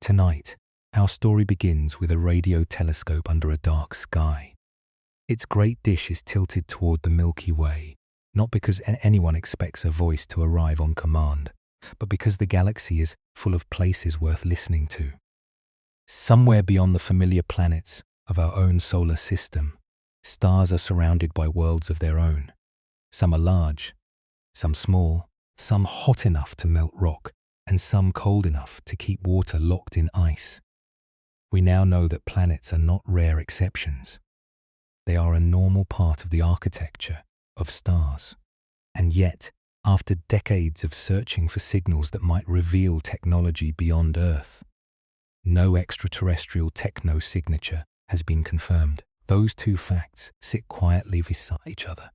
Tonight, our story begins with a radio telescope under a dark sky. Its great dish is tilted toward the Milky Way, not because anyone expects a voice to arrive on command, but because the galaxy is full of places worth listening to. Somewhere beyond the familiar planets of our own solar system, stars are surrounded by worlds of their own. Some are large, some small, some hot enough to melt rock, and some cold enough to keep water locked in ice. We now know that planets are not rare exceptions. They are a normal part of the architecture of stars. And yet, after decades of searching for signals that might reveal technology beyond Earth, no extraterrestrial technosignature has been confirmed. Those two facts sit quietly beside each other.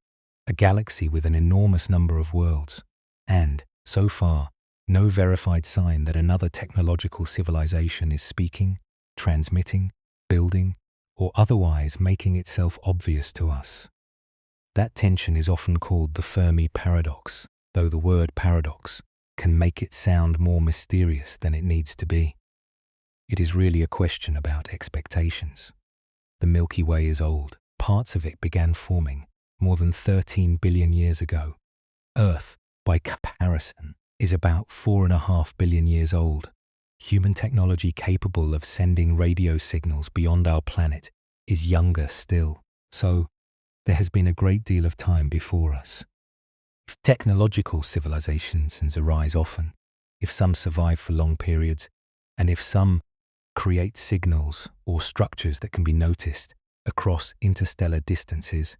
A galaxy with an enormous number of worlds, and, so far, no verified sign that another technological civilization is speaking, transmitting, building, or otherwise making itself obvious to us. That tension is often called the Fermi paradox, though the word paradox can make it sound more mysterious than it needs to be. It is really a question about expectations. The Milky Way is old. Parts of it began forming more than 13 billion years ago. Earth, by comparison, is about 4.5 billion years old. Human technology capable of sending radio signals beyond our planet is younger still, so there has been a great deal of time before us. If technological civilizations arise often, if some survive for long periods, and if some create signals or structures that can be noticed across interstellar distances,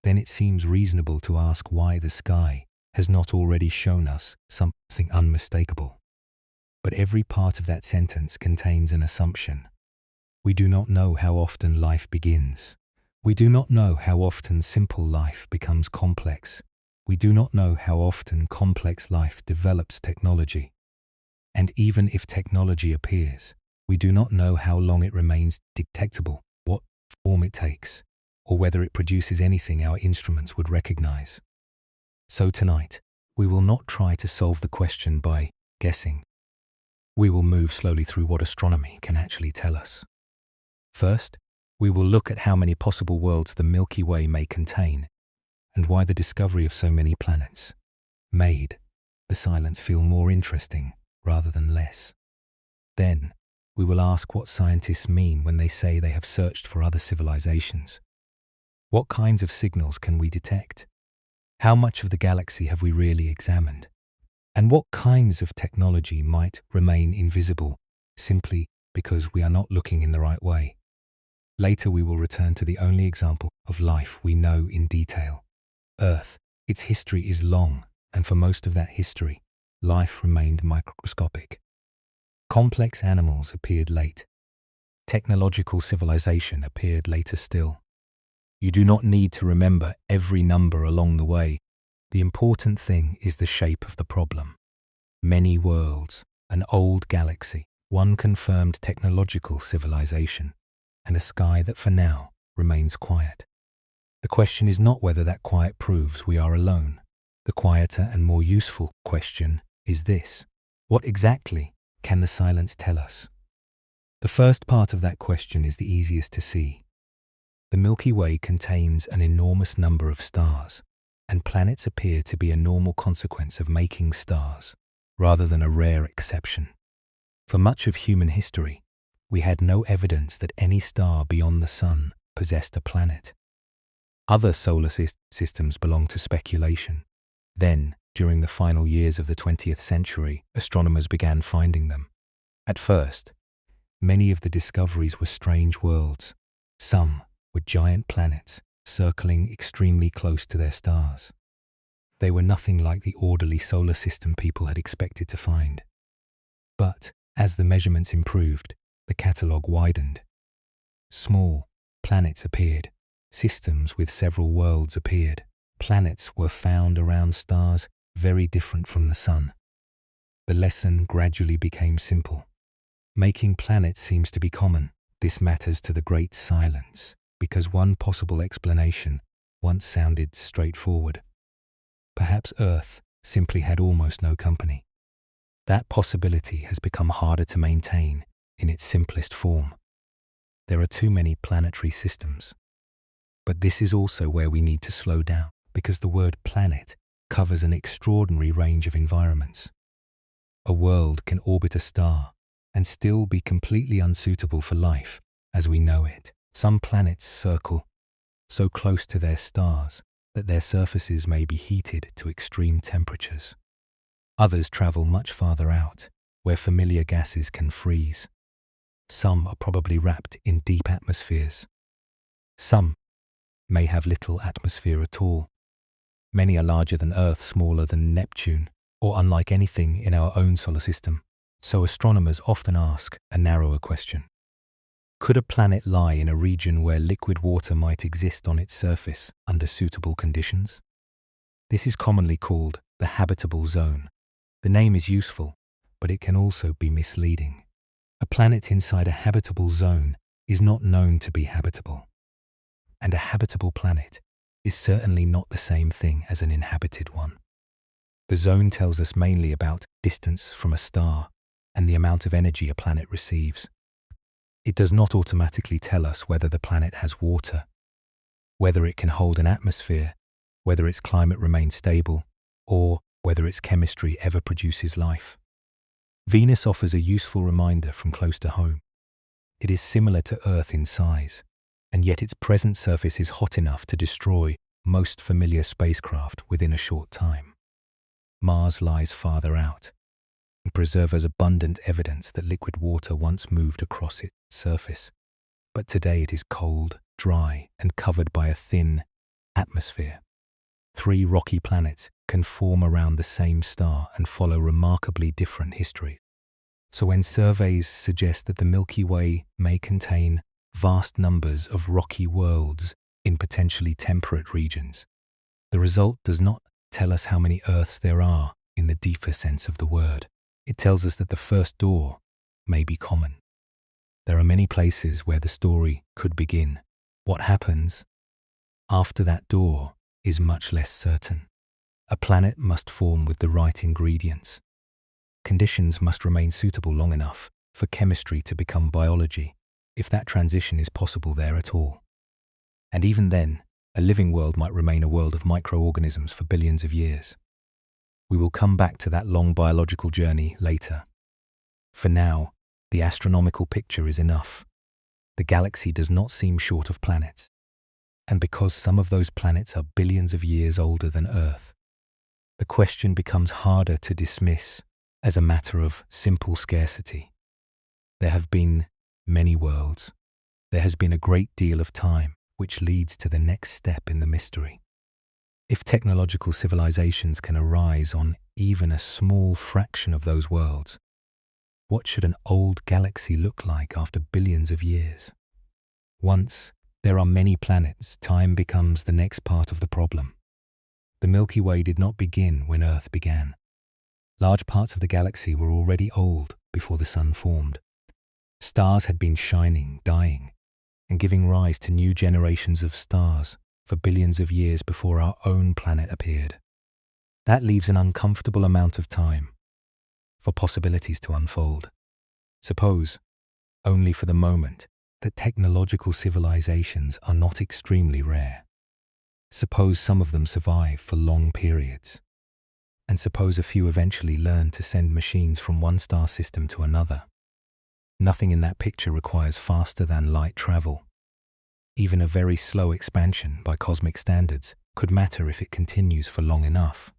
then it seems reasonable to ask why the sky has not already shown us something unmistakable. But every part of that sentence contains an assumption. We do not know how often life begins. We do not know how often simple life becomes complex. We do not know how often complex life develops technology. And even if technology appears, we do not know how long it remains detectable, what form it takes, or whether it produces anything our instruments would recognize. So tonight, we will not try to solve the question by guessing. We will move slowly through what astronomy can actually tell us. First, we will look at how many possible worlds the Milky Way may contain, and why the discovery of so many planets made the silence feel more interesting rather than less. Then, we will ask what scientists mean when they say they have searched for other civilizations. What kinds of signals can we detect? How much of the galaxy have we really examined? And what kinds of technology might remain invisible simply because we are not looking in the right way? Later we will return to the only example of life we know in detail. Earth. Its history is long, and for most of that history, life remained microscopic. Complex animals appeared late. Technological civilization appeared later still. You do not need to remember every number along the way. The important thing is the shape of the problem. Many worlds, an old galaxy, one confirmed technological civilization, and a sky that for now remains quiet. The question is not whether that quiet proves we are alone. The quieter and more useful question is this: what exactly can the silence tell us? The first part of that question is the easiest to see. The Milky Way contains an enormous number of stars, and planets appear to be a normal consequence of making stars, rather than a rare exception. For much of human history, we had no evidence that any star beyond the Sun possessed a planet. Other solar systems belong to speculation. Then, during the final years of the 20th century, astronomers began finding them. At first, many of the discoveries were strange worlds. Some were giant planets circling extremely close to their stars. They were nothing like the orderly solar system people had expected to find. But as the measurements improved, the catalogue widened. Small planets appeared. Systems with several worlds appeared. Planets were found around stars very different from the Sun. The lesson gradually became simple. Making planets seems to be common. This matters to the great silence, because one possible explanation once sounded straightforward. Perhaps Earth simply had almost no company. That possibility has become harder to maintain in its simplest form. There are too many planetary systems. But this is also where we need to slow down, because the word planet covers an extraordinary range of environments. A world can orbit a star and still be completely unsuitable for life as we know it. Some planets circle so close to their stars that their surfaces may be heated to extreme temperatures. Others travel much farther out, where familiar gases can freeze. Some are probably wrapped in deep atmospheres. Some may have little atmosphere at all. Many are larger than Earth, smaller than Neptune, or unlike anything in our own solar system. So astronomers often ask a narrower question. Could a planet lie in a region where liquid water might exist on its surface under suitable conditions? This is commonly called the habitable zone. The name is useful, but it can also be misleading. A planet inside a habitable zone is not known to be habitable. And a habitable planet is certainly not the same thing as an inhabited one. The zone tells us mainly about distance from a star and the amount of energy a planet receives. It does not automatically tell us whether the planet has water, whether it can hold an atmosphere, whether its climate remains stable, or whether its chemistry ever produces life. Venus offers a useful reminder from close to home. It is similar to Earth in size, and yet its present surface is hot enough to destroy most familiar spacecraft within a short time. Mars lies farther out and preserves abundant evidence that liquid water once moved across its surface, but today it is cold, dry, and covered by a thin atmosphere. 3 rocky planets can form around the same star and follow remarkably different histories. So when surveys suggest that the Milky Way may contain vast numbers of rocky worlds in potentially temperate regions, the result does not tell us how many Earths there are in the deeper sense of the word. It tells us that the first door may be common. There are many places where the story could begin. What happens after that door is much less certain. A planet must form with the right ingredients. Conditions must remain suitable long enough for chemistry to become biology, if that transition is possible there at all. And even then, a living world might remain a world of microorganisms for billions of years. We will come back to that long biological journey later. For now, the astronomical picture is enough. The galaxy does not seem short of planets. And because some of those planets are billions of years older than Earth, the question becomes harder to dismiss as a matter of simple scarcity. There have been many worlds. There has been a great deal of time, which leads to the next step in the mystery. If technological civilizations can arise on even a small fraction of those worlds, what should an old galaxy look like after billions of years? Once there are many planets, time becomes the next part of the problem. The Milky Way did not begin when Earth began. Large parts of the galaxy were already old before the Sun formed. Stars had been shining, dying, and giving rise to new generations of stars for billions of years before our own planet appeared. That leaves an uncomfortable amount of time for possibilities to unfold. Suppose, only for the moment, that technological civilizations are not extremely rare. Suppose some of them survive for long periods. And suppose a few eventually learn to send machines from one star system to another. Nothing in that picture requires faster than light travel. Even a very slow expansion by cosmic standards could matter if it continues for long enough.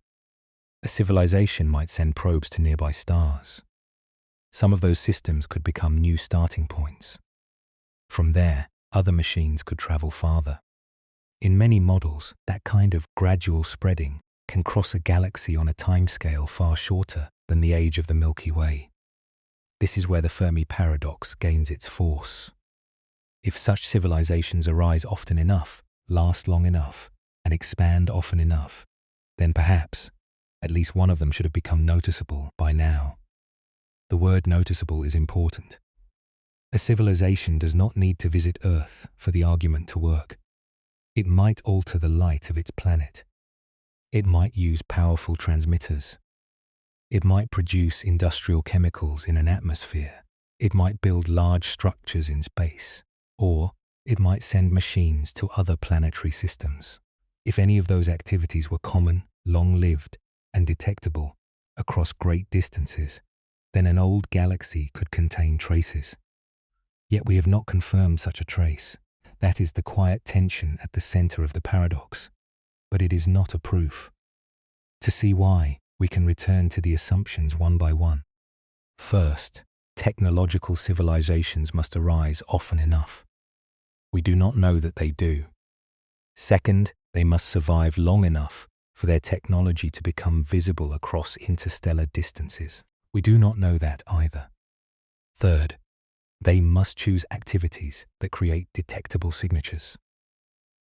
A civilization might send probes to nearby stars. Some of those systems could become new starting points. From there, other machines could travel farther. In many models, that kind of gradual spreading can cross a galaxy on a timescale far shorter than the age of the Milky Way. This is where the Fermi paradox gains its force. If such civilizations arise often enough, last long enough, and expand often enough, then perhaps at least one of them should have become noticeable by now. The word noticeable is important. A civilization does not need to visit Earth for the argument to work. It might alter the light of its planet. It might use powerful transmitters. It might produce industrial chemicals in an atmosphere It might build large structures in space, or it might send machines to other planetary systems. If any of those activities were common, long-lived, and detectable across great distances, then an old galaxy could contain traces. Yet we have not confirmed such a trace. That is the quiet tension at the center of the paradox. But it is not a proof. To see why, we can return to the assumptions one by one. First, technological civilizations must arise often enough. We do not know that they do. Second, they must survive long enough for their technology to become visible across interstellar distances. We do not know that either. Third, they must choose activities that create detectable signatures.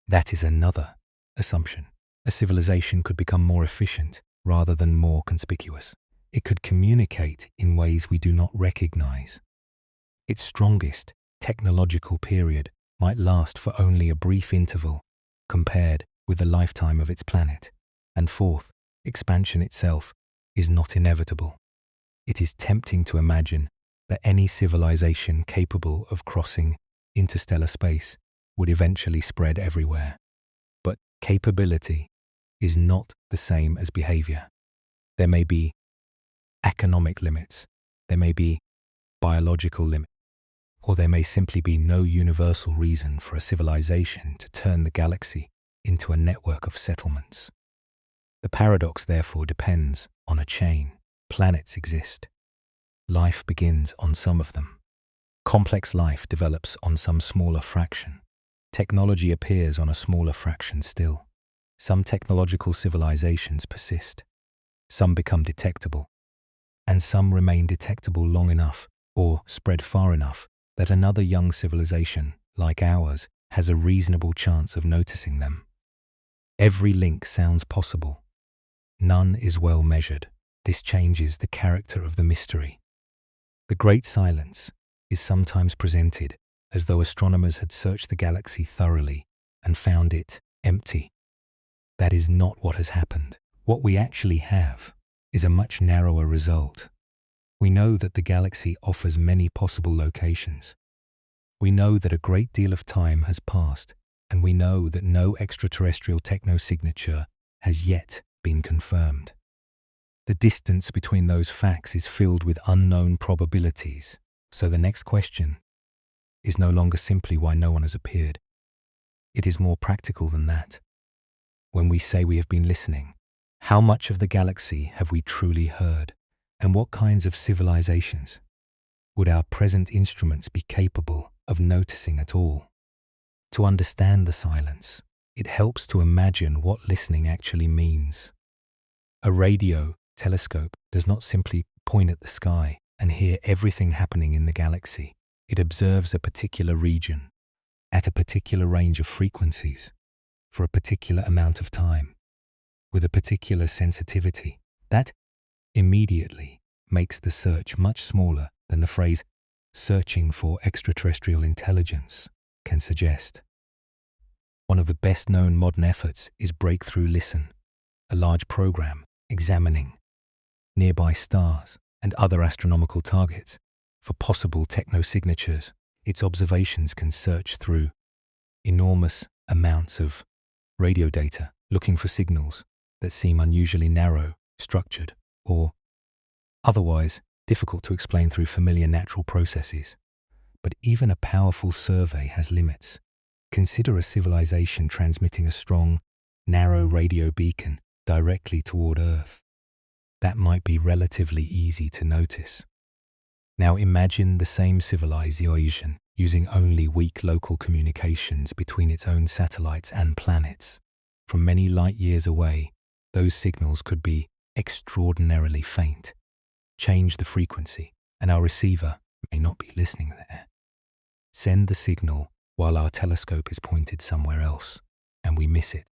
That is another assumption. A civilization could become more efficient rather than more conspicuous. It could communicate in ways we do not recognize. Its strongest technological period might last for only a brief interval compared with the lifetime of its planet. And fourth, expansion itself is not inevitable. It is tempting to imagine that any civilization capable of crossing interstellar space would eventually spread everywhere. But capability is not the same as behavior. There may be economic limits, there may be biological limits, or there may simply be no universal reason for a civilization to turn the galaxy into a network of settlements. The paradox, therefore, depends on a chain. Planets exist. Life begins on some of them. Complex life develops on some smaller fraction. Technology appears on a smaller fraction still. Some technological civilizations persist. Some become detectable. And some remain detectable long enough or spread far enough that another young civilization, like ours, has a reasonable chance of noticing them. Every link sounds possible. None is well measured. This changes the character of the mystery. The great silence is sometimes presented as though astronomers had searched the galaxy thoroughly and found it empty. That is not what has happened. What we actually have is a much narrower result. We know that the galaxy offers many possible locations. We know that a great deal of time has passed, and we know that no extraterrestrial technosignature has yet been confirmed. The distance between those facts is filled with unknown probabilities, so the next question is no longer simply why no one has appeared. It is more practical than that. When we say we have been listening, how much of the galaxy have we truly heard, and what kinds of civilizations would our present instruments be capable of noticing at all? To understand the silence, it helps to imagine what listening actually means. A radio telescope does not simply point at the sky and hear everything happening in the galaxy. It observes a particular region at a particular range of frequencies for a particular amount of time with a particular sensitivity. That immediately makes the search much smaller than the phrase searching for extraterrestrial intelligence can suggest. One of the best-known modern efforts is Breakthrough Listen, a large program examining nearby stars and other astronomical targets for possible technosignatures. Its observations can search through enormous amounts of radio data, looking for signals that seem unusually narrow, structured, or otherwise difficult to explain through familiar natural processes. But even a powerful survey has limits. Consider a civilization transmitting a strong, narrow radio beacon directly toward Earth. That might be relatively easy to notice. Now imagine the same civilization using only weak local communications between its own satellites and planets. From many light years away, those signals could be extraordinarily faint. Change the frequency, and our receiver may not be listening there. Send the signal while our telescope is pointed somewhere else, and we miss it.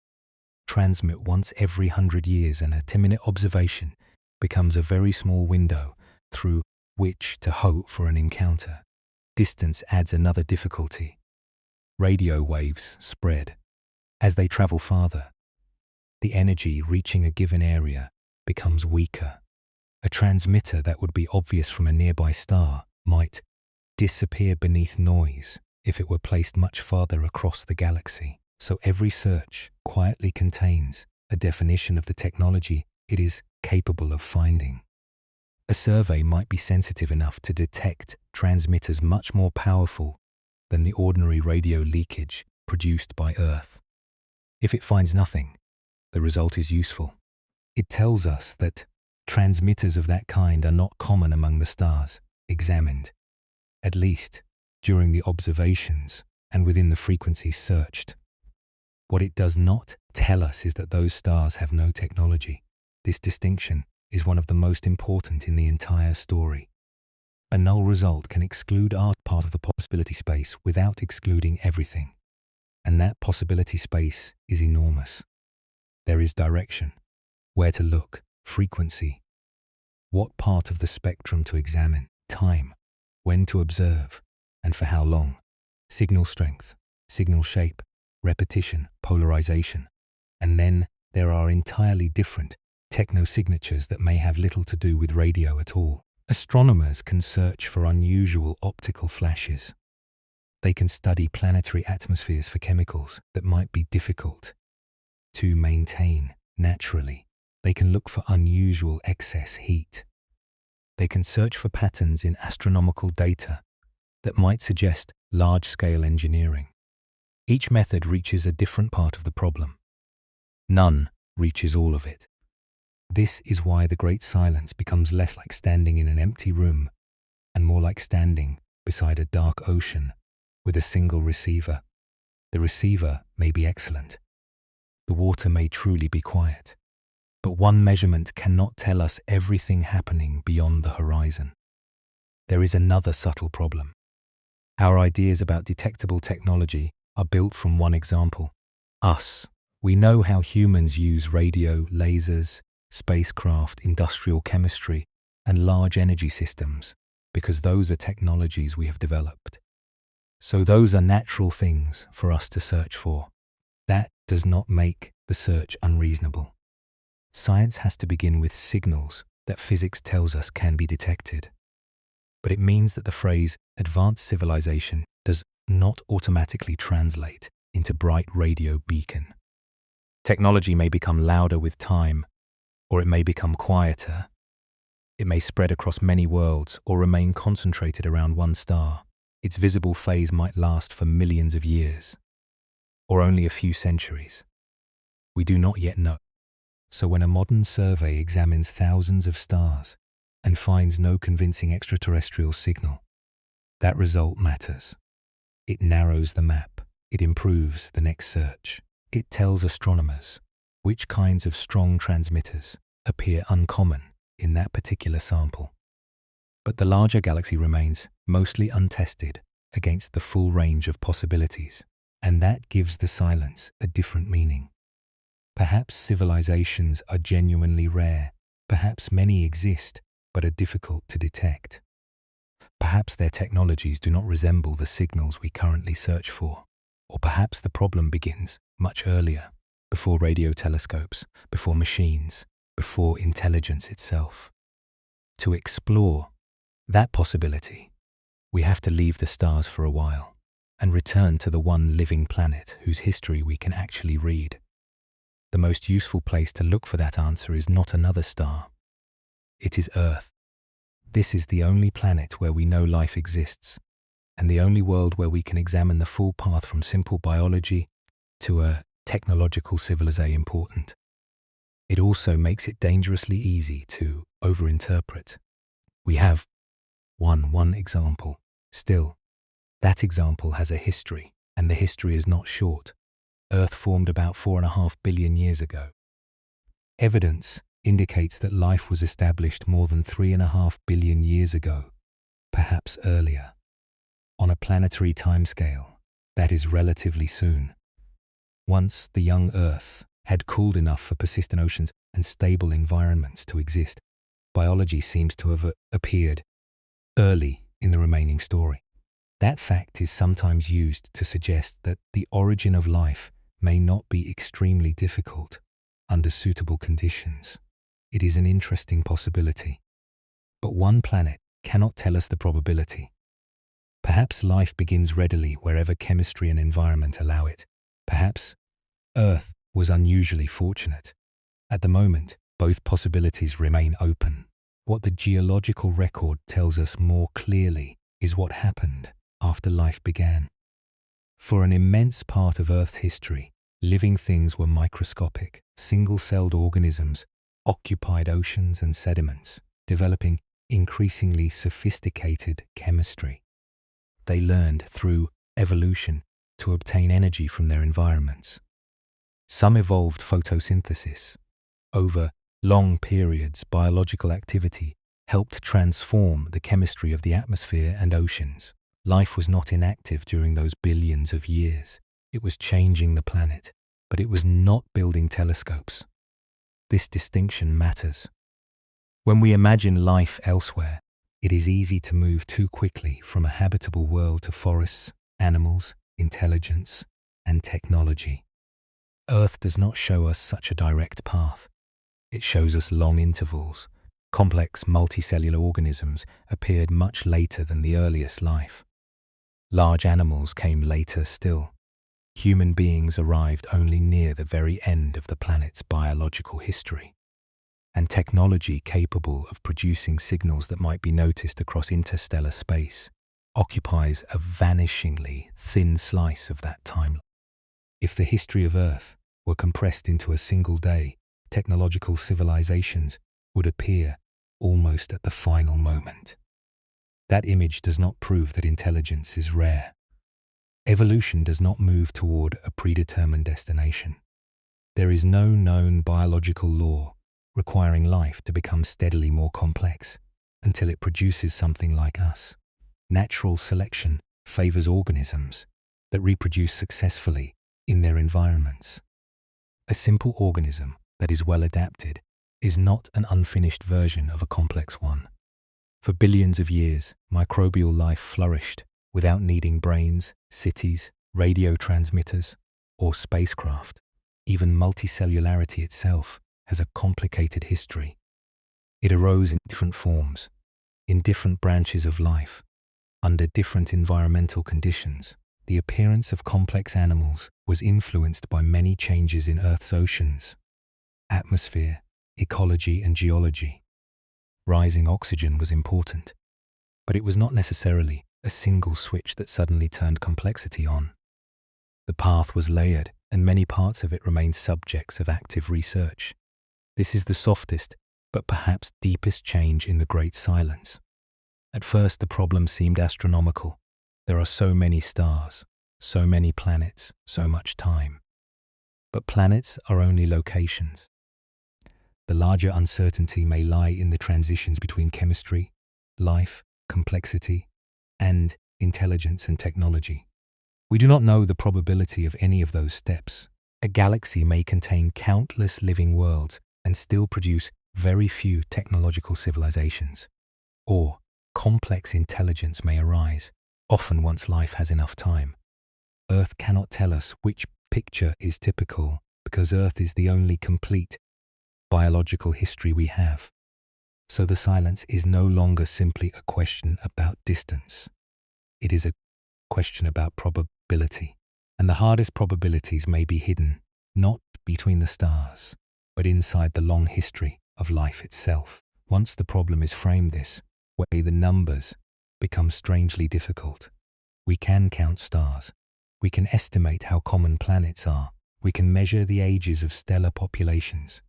Transmit once every 100 years, and a 10-minute observation becomes a very small window through which to hope for an encounter. Distance adds another difficulty. Radio waves spread. As they travel farther, the energy reaching a given area becomes weaker. A transmitter that would be obvious from a nearby star might disappear beneath noise if it were placed much farther across the galaxy. So every search quietly contains a definition of the technology it is capable of finding. A survey might be sensitive enough to detect transmitters much more powerful than the ordinary radio leakage produced by Earth. If it finds nothing, the result is useful. It tells us that transmitters of that kind are not common among the stars examined, at least during the observations and within the frequencies searched. What it does not tell us is that those stars have no technology. This distinction is one of the most important in the entire story. A null result can exclude our part of the possibility space without excluding everything. And that possibility space is enormous. There is direction, where to look, frequency, what part of the spectrum to examine, time, when to observe, and for how long, signal strength, signal shape, repetition, polarization. And then there are entirely different technosignatures that may have little to do with radio at all. Astronomers can search for unusual optical flashes. They can study planetary atmospheres for chemicals that might be difficult to maintain naturally. They can look for unusual excess heat. They can search for patterns in astronomical data that might suggest large-scale engineering. Each method reaches a different part of the problem. None reaches all of it. This is why the great silence becomes less like standing in an empty room and more like standing beside a dark ocean with a single receiver. The receiver may be excellent. The water may truly be quiet. But one measurement cannot tell us everything happening beyond the horizon. There is another subtle problem. Our ideas about detectable technology are built from one example: us. We know how humans use radio, lasers, spacecraft, industrial chemistry, and large energy systems because those are technologies we have developed. So those are natural things for us to search for. That does not make the search unreasonable. Science has to begin with signals that physics tells us can be detected. But it means that the phrase advanced civilization does not automatically translate into bright radio beacon. Technology may become louder with time, or it may become quieter. It may spread across many worlds or remain concentrated around one star. Its visible phase might last for millions of years, or only a few centuries. We do not yet know. So when a modern survey examines thousands of stars and finds no convincing extraterrestrial signal, that result matters. It narrows the map. It improves the next search. It tells astronomers which kinds of strong transmitters appear uncommon in that particular sample. But the larger galaxy remains mostly untested against the full range of possibilities, and that gives the silence a different meaning. Perhaps civilizations are genuinely rare. Perhaps many exist, but are difficult to detect. Perhaps their technologies do not resemble the signals we currently search for. Or perhaps the problem begins much earlier, before radio telescopes, before machines, before intelligence itself. To explore that possibility, we have to leave the stars for a while and return to the one living planet whose history we can actually read. The most useful place to look for that answer is not another star. It is Earth. This is the only planet where we know life exists, and the only world where we can examine the full path from simple biology to a technological civilization important. It also makes it dangerously easy to overinterpret. We have one example. Still, that example has a history, and the history is not short. Earth formed about 4.5 billion years ago. Evidence indicates that life was established more than 3.5 billion years ago, perhaps earlier. On a planetary timescale, that is relatively soon. Once the young Earth had cooled enough for persistent oceans and stable environments to exist, biology seems to have appeared early in the remaining story. That fact is sometimes used to suggest that the origin of life may not be extremely difficult under suitable conditions. It is an interesting possibility. But one planet cannot tell us the probability. Perhaps life begins readily wherever chemistry and environment allow it. Perhaps Earth was unusually fortunate. At the moment, both possibilities remain open. What the geological record tells us more clearly is what happened after life began. For an immense part of Earth's history, living things were microscopic, single-celled organisms occupied oceans and sediments, developing increasingly sophisticated chemistry. They learned through evolution to obtain energy from their environments. Some evolved photosynthesis. Over long periods, biological activity helped transform the chemistry of the atmosphere and oceans. Life was not inactive during those billions of years. It was changing the planet, but it was not building telescopes. This distinction matters. When we imagine life elsewhere, it is easy to move too quickly from a habitable world to forests, animals, intelligence, and technology. Earth does not show us such a direct path. It shows us long intervals. Complex multicellular organisms appeared much later than the earliest life. Large animals came later still. Human beings arrived only near the very end of the planet's biological history. And technology capable of producing signals that might be noticed across interstellar space occupies a vanishingly thin slice of that timeline. If the history of Earth were compressed into a single day, technological civilizations would appear almost at the final moment. That image does not prove that intelligence is rare. Evolution does not move toward a predetermined destination. There is no known biological law requiring life to become steadily more complex until it produces something like us. Natural selection favors organisms that reproduce successfully in their environments. A simple organism that is well adapted is not an unfinished version of a complex one. For billions of years, microbial life flourished without needing brains, cities, radio transmitters, or spacecraft. Even multicellularity itself has a complicated history. It arose in different forms, in different branches of life, under different environmental conditions. The appearance of complex animals was influenced by many changes in Earth's oceans, atmosphere, ecology, and geology. Rising oxygen was important, but it was not necessarily a single switch that suddenly turned complexity on. The path was layered, and many parts of it remained subjects of active research. This is the softest, but perhaps deepest change in the Great Silence. At first, the problem seemed astronomical. There are so many stars, so many planets, so much time. But planets are only locations. The larger uncertainty may lie in the transitions between chemistry, life, complexity, and intelligence and technology. We do not know the probability of any of those steps. A galaxy may contain countless living worlds and still produce very few technological civilizations. Or complex intelligence may arise, often once life has enough time. Earth cannot tell us which picture is typical because Earth is the only complete biological history we have. So the silence is no longer simply a question about distance. It is a question about probability. And the hardest probabilities may be hidden, not between the stars, but inside the long history of life itself. Once the problem is framed this way, the numbers become strangely difficult. We can count stars. We can estimate how common planets are. We can measure the ages of stellar populations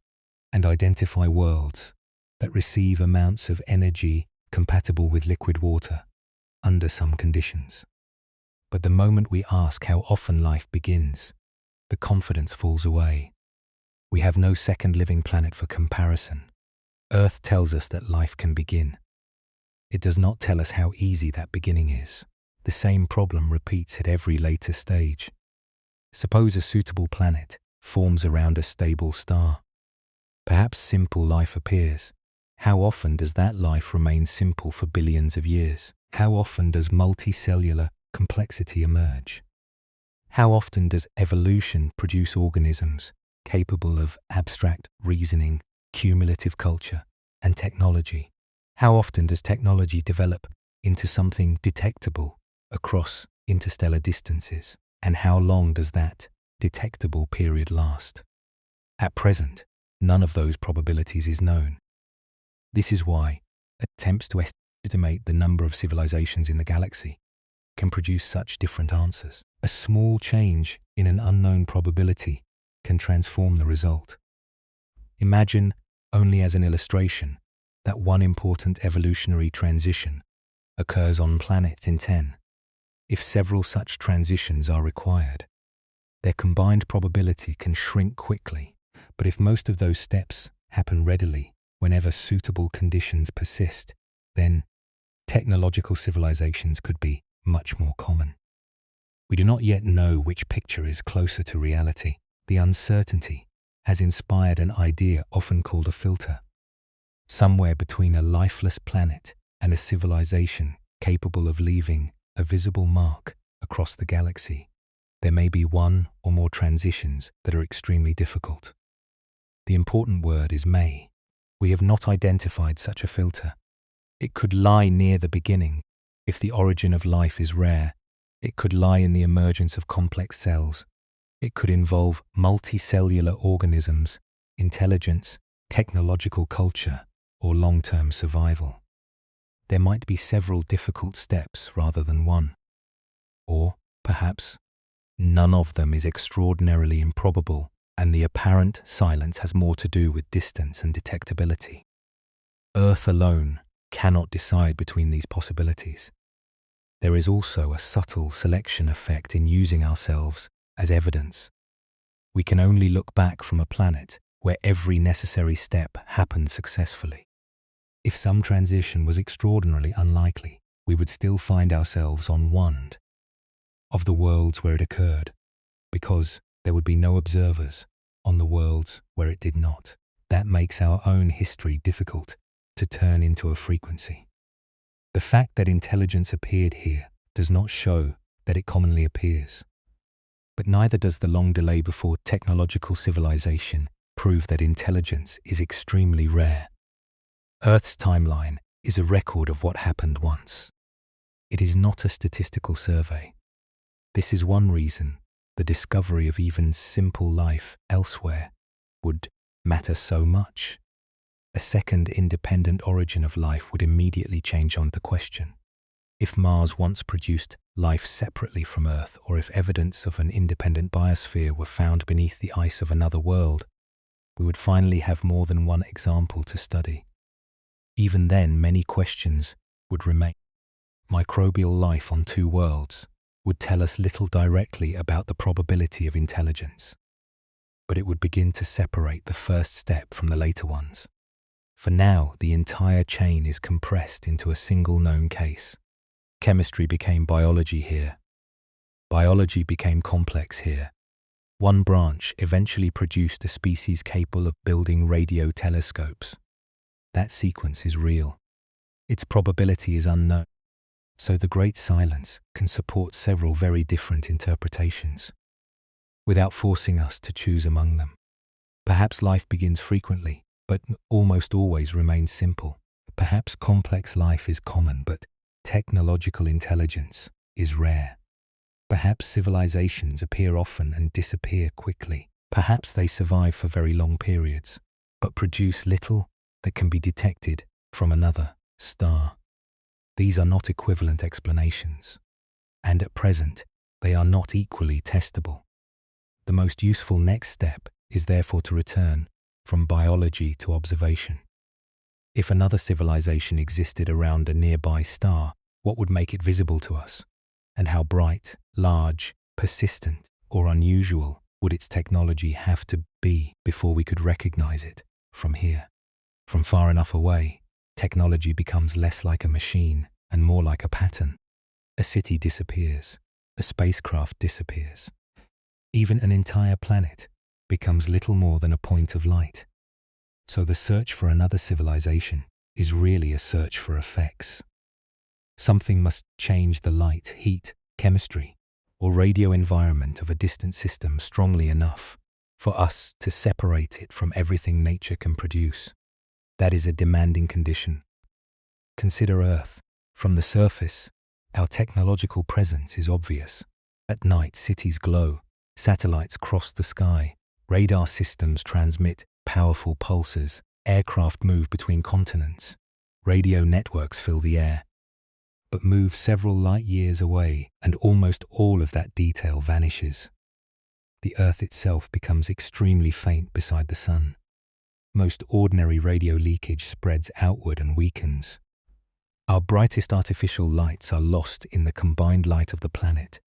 and identify worlds that receive amounts of energy compatible with liquid water under some conditions. But the moment we ask how often life begins, the confidence falls away. We have no second living planet for comparison. Earth tells us that life can begin. It does not tell us how easy that beginning is. The same problem repeats at every later stage. Suppose a suitable planet forms around a stable star. Perhaps simple life appears. How often does that life remain simple for billions of years? How often does multicellular complexity emerge? How often does evolution produce organisms capable of abstract reasoning, cumulative culture, and technology? How often does technology develop into something detectable, across interstellar distances, and how long does that detectable period last? At present, none of those probabilities is known. This is why attempts to estimate the number of civilizations in the galaxy can produce such different answers. A small change in an unknown probability can transform the result. Imagine, only as an illustration, that one important evolutionary transition occurs on planets in 10. If several such transitions are required, their combined probability can shrink quickly. But if most of those steps happen readily, whenever suitable conditions persist, then technological civilizations could be much more common. We do not yet know which picture is closer to reality. The uncertainty has inspired an idea often called a filter. Somewhere between a lifeless planet and a civilization capable of leaving a visible mark across the galaxy, there may be one or more transitions that are extremely difficult. The important word is may. We have not identified such a filter. It could lie near the beginning. If the origin of life is rare, it could lie in the emergence of complex cells. It could involve multicellular organisms, intelligence, technological culture, or long-term survival. There might be several difficult steps rather than one. Or, perhaps, none of them is extraordinarily improbable, and the apparent silence has more to do with distance and detectability. Earth alone cannot decide between these possibilities. There is also a subtle selection effect in using ourselves as evidence. We can only look back from a planet where every necessary step happened successfully. If some transition was extraordinarily unlikely, we would still find ourselves on one of the worlds where it occurred, because there would be no observers on the worlds where it did not. That makes our own history difficult to turn into a frequency. The fact that intelligence appeared here does not show that it commonly appears. But neither does the long delay before technological civilization prove that intelligence is extremely rare. Earth's timeline is a record of what happened once. It is not a statistical survey. This is one reason the discovery of even simple life elsewhere would matter so much. A second independent origin of life would immediately change on the question. If Mars once produced life separately from Earth, or if evidence of an independent biosphere were found beneath the ice of another world, we would finally have more than one example to study. Even then, many questions would remain. Microbial life on two worlds would tell us little directly about the probability of intelligence, but it would begin to separate the first step from the later ones. For now, the entire chain is compressed into a single known case. Chemistry became biology here. Biology became complex here. One branch eventually produced a species capable of building radio telescopes. That sequence is real. Its probability is unknown. So the great silence can support several very different interpretations, without forcing us to choose among them. Perhaps life begins frequently, but almost always remains simple. Perhaps complex life is common, but technological intelligence is rare. Perhaps civilizations appear often and disappear quickly. Perhaps they survive for very long periods, but produce little that can be detected from another star. These are not equivalent explanations, and at present, they are not equally testable. The most useful next step is therefore to return from biology to observation. If another civilization existed around a nearby star, what would make it visible to us? And how bright, large, persistent, or unusual would its technology have to be before we could recognize it from here? From far enough away, technology becomes less like a machine and more like a pattern. A city disappears. A spacecraft disappears. Even an entire planet becomes little more than a point of light. So the search for another civilization is really a search for effects. Something must change the light, heat, chemistry, or radio environment of a distant system strongly enough for us to separate it from everything nature can produce. That is a demanding condition. Consider Earth. From the surface, Our technological presence is obvious. At night, cities glow, satellites cross the sky, radar systems transmit powerful pulses, aircraft move between continents, radio networks fill the air. But move several light years away, and almost all of that detail vanishes. The Earth itself becomes extremely faint beside the Sun. Most ordinary radio leakage spreads outward and weakens. Our brightest artificial lights are lost in the combined light of the planet.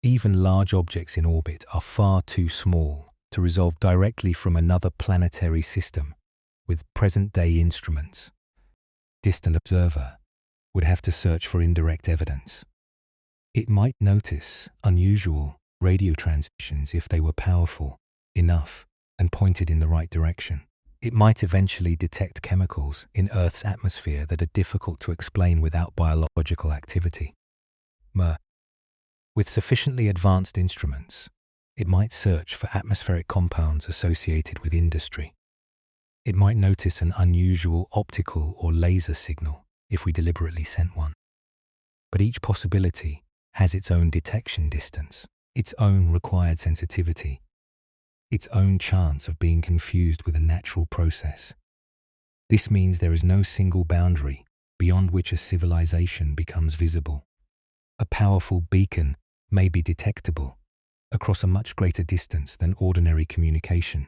Even large objects in orbit are far too small to resolve directly from another planetary system with present-day instruments. Distant observer would have to search for indirect evidence. It might notice unusual radio transmissions if they were powerful enough and pointed in the right direction. It might eventually detect chemicals in Earth's atmosphere that are difficult to explain without biological activity. With sufficiently advanced instruments, it might search for atmospheric compounds associated with industry. It might notice an unusual optical or laser signal if we deliberately sent one. But each possibility has its own detection distance, its own required sensitivity, its own chance of being confused with a natural process. This means there is no single boundary beyond which a civilization becomes visible. A powerful beacon may be detectable across a much greater distance than ordinary communication.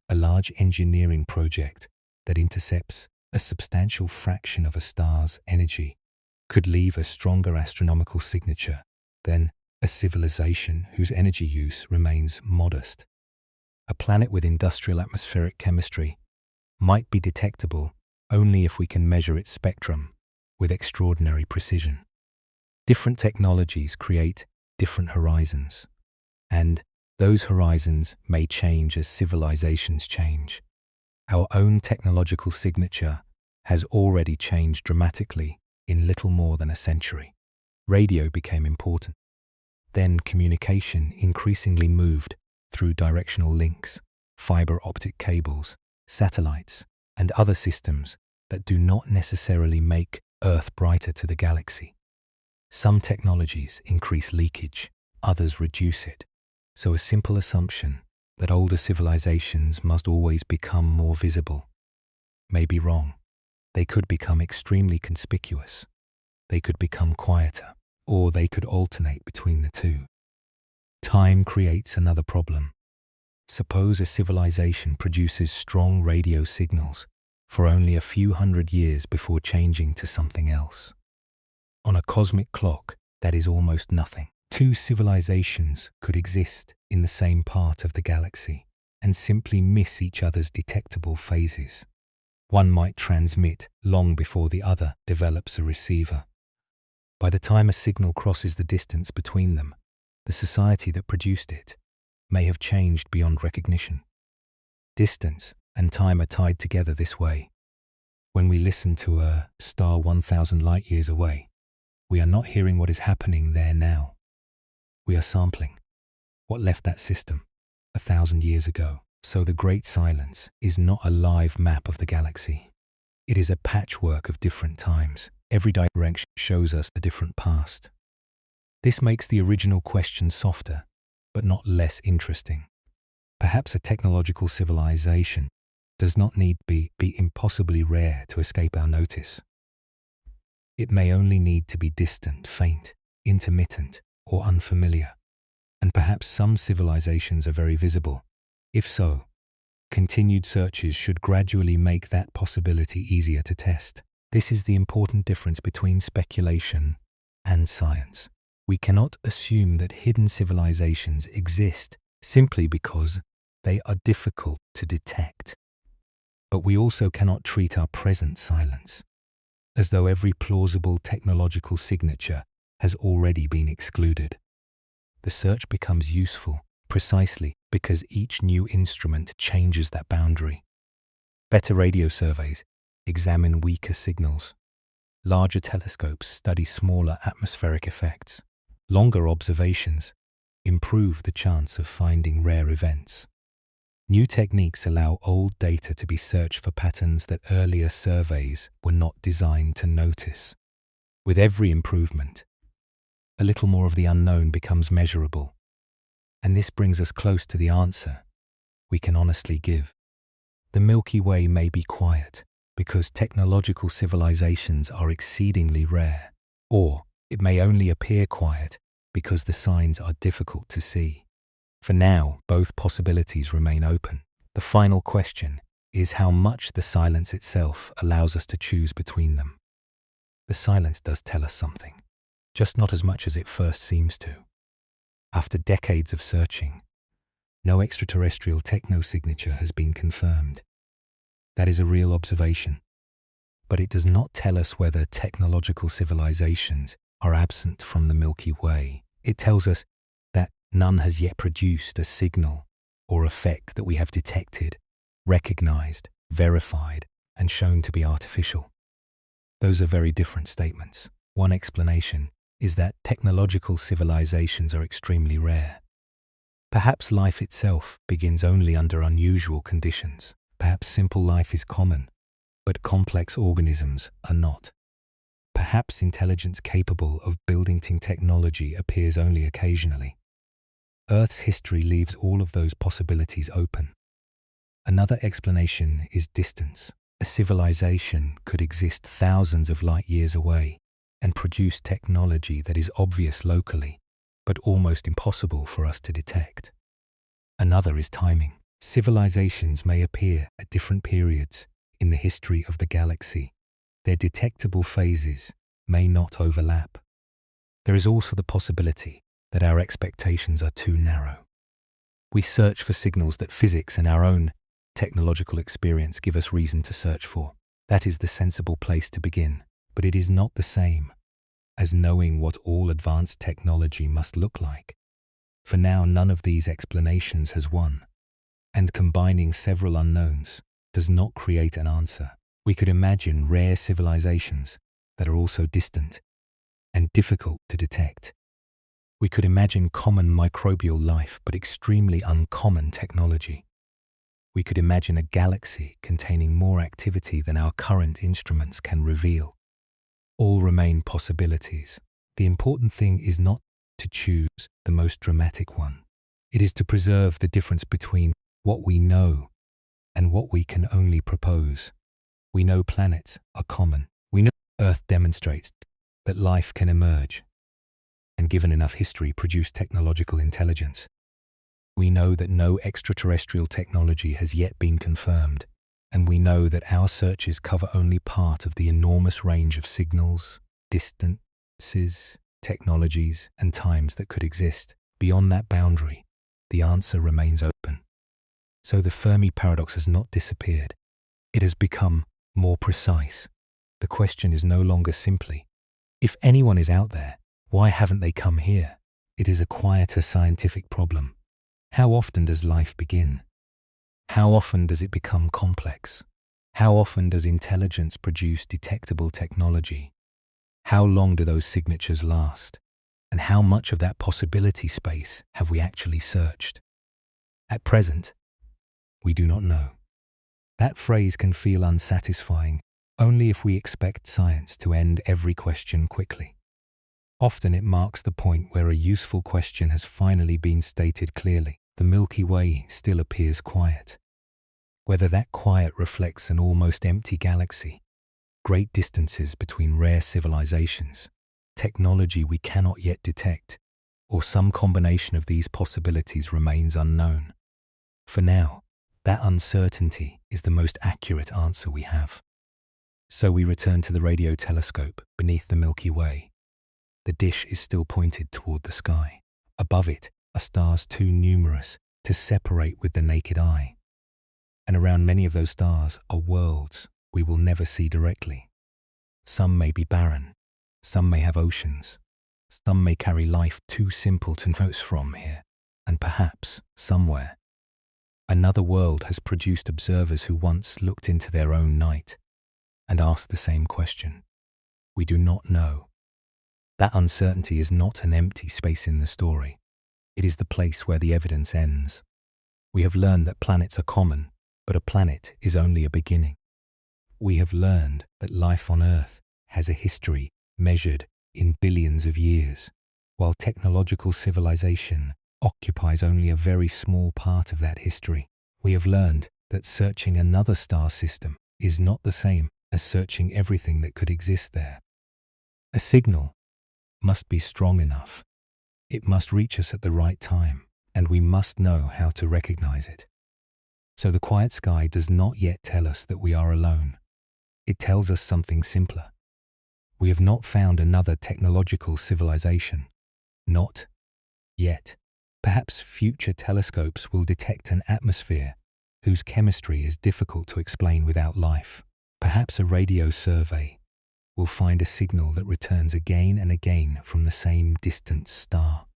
A large engineering project that intercepts a substantial fraction of a star's energy could leave a stronger astronomical signature than a civilization whose energy use remains modest. A planet with industrial atmospheric chemistry might be detectable only if we can measure its spectrum with extraordinary precision. Different technologies create different horizons, and those horizons may change as civilizations change. Our own technological signature has already changed dramatically in little more than a century. Radio became important. Then communication increasingly moved through directional links, fiber optic cables, satellites, and other systems that do not necessarily make Earth brighter to the galaxy. Some technologies increase leakage, others reduce it. So a simple assumption that older civilizations must always become more visible may be wrong. They could become extremely conspicuous. They could become quieter, or they could alternate between the two. Time creates another problem. Suppose a civilization produces strong radio signals for only a few hundred years before changing to something else. On a cosmic clock, that is almost nothing. Two civilizations could exist in the same part of the galaxy and simply miss each other's detectable phases. One might transmit long before the other develops a receiver. By the time a signal crosses the distance between them, the society that produced it may have changed beyond recognition. Distance and time are tied together this way. When we listen to a star 1,000 light years away, we are not hearing what is happening there now. We are sampling what left that system 1,000 years ago. So the Great Silence is not a live map of the galaxy. It is a patchwork of different times. Every direction shows us a different past. This makes the original question softer, but not less interesting. Perhaps a technological civilization does not need to be impossibly rare to escape our notice. It may only need to be distant, faint, intermittent, or unfamiliar. And perhaps some civilizations are very visible. If so, continued searches should gradually make that possibility easier to test. This is the important difference between speculation and science. We cannot assume that hidden civilizations exist simply because they are difficult to detect. But we also cannot treat our present silence as though every plausible technological signature has already been excluded. The search becomes useful precisely because each new instrument changes that boundary. Better radio surveys examine weaker signals. Larger telescopes study smaller atmospheric effects. Longer observations improve the chance of finding rare events. New techniques allow old data to be searched for patterns that earlier surveys were not designed to notice. With every improvement, a little more of the unknown becomes measurable. And this brings us close to the answer we can honestly give. The Milky Way may be quiet because technological civilizations are exceedingly rare, or it may only appear quiet because the signs are difficult to see. For now, both possibilities remain open. The final question is how much the silence itself allows us to choose between them. The silence does tell us something, just not as much as it first seems to. After decades of searching, no extraterrestrial technosignature has been confirmed. That is a real observation, but it does not tell us whether technological civilizations are absent from the Milky Way. It tells us that none has yet produced a signal or effect that we have detected, recognized, verified, and shown to be artificial. Those are very different statements. One explanation is that technological civilizations are extremely rare. Perhaps life itself begins only under unusual conditions. Perhaps simple life is common, but complex organisms are not. Perhaps intelligence capable of building technology appears only occasionally. Earth's history leaves all of those possibilities open. Another explanation is distance. A civilization could exist thousands of light years away and produce technology that is obvious locally, but almost impossible for us to detect. Another is timing. Civilizations may appear at different periods in the history of the galaxy. Their detectable phases may not overlap. There is also the possibility that our expectations are too narrow. We search for signals that physics and our own technological experience give us reason to search for. That is the sensible place to begin, but it is not the same as knowing what all advanced technology must look like. For now, none of these explanations has won, and combining several unknowns does not create an answer. We could imagine rare civilizations that are also distant and difficult to detect. We could imagine common microbial life but extremely uncommon technology. We could imagine a galaxy containing more activity than our current instruments can reveal. All remain possibilities. The important thing is not to choose the most dramatic one. It is to preserve the difference between what we know and what we can only propose. We know planets are common. We know Earth demonstrates that life can emerge and, given enough history, produce technological intelligence. We know that no extraterrestrial technology has yet been confirmed, and we know that our searches cover only part of the enormous range of signals, distances, technologies, and times that could exist. Beyond that boundary, the answer remains open. So the Fermi paradox has not disappeared. It has become more precise. The question is no longer simply, if anyone is out there, why haven't they come here? It is a quieter scientific problem. How often does life begin? How often does it become complex? How often does intelligence produce detectable technology? How long do those signatures last? And how much of that possibility space have we actually searched? At present, we do not know. That phrase can feel unsatisfying only if we expect science to end every question quickly. Often it marks the point where a useful question has finally been stated clearly. The Milky Way still appears quiet. Whether that quiet reflects an almost empty galaxy, great distances between rare civilizations, technology we cannot yet detect, or some combination of these possibilities remains unknown. For now, that uncertainty is the most accurate answer we have. So we return to the radio telescope beneath the Milky Way. The dish is still pointed toward the sky. Above it are stars too numerous to separate with the naked eye. And around many of those stars are worlds we will never see directly. Some may be barren, some may have oceans, some may carry life too simple to notice from here, and perhaps, somewhere, another world has produced observers who once looked into their own night and asked the same question. We do not know. That uncertainty is not an empty space in the story. It is the place where the evidence ends. We have learned that planets are common, but a planet is only a beginning. We have learned that life on Earth has a history measured in billions of years. while technological civilization occupies only a very small part of that history. We have learned that searching another star system is not the same as searching everything that could exist there. A signal must be strong enough. It must reach us at the right time, and we must know how to recognize it. So the quiet sky does not yet tell us that we are alone. It tells us something simpler. We have not found another technological civilization. Not yet. Perhaps future telescopes will detect an atmosphere whose chemistry is difficult to explain without life. Perhaps a radio survey will find a signal that returns again and again from the same distant star.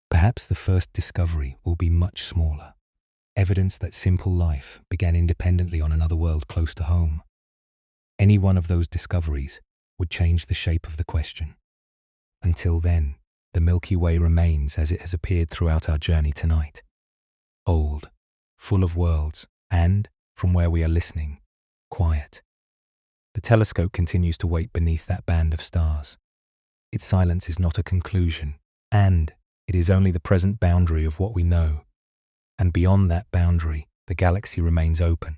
Perhaps the first discovery will be much smaller, evidence that simple life began independently on another world close to home. Any one of those discoveries would change the shape of the question. Until then, the Milky Way remains as it has appeared throughout our journey tonight. Old, full of worlds, and, from where we are listening, quiet. The telescope continues to wait beneath that band of stars. Its silence is not a conclusion, and it is only the present boundary of what we know. And beyond that boundary, the galaxy remains open,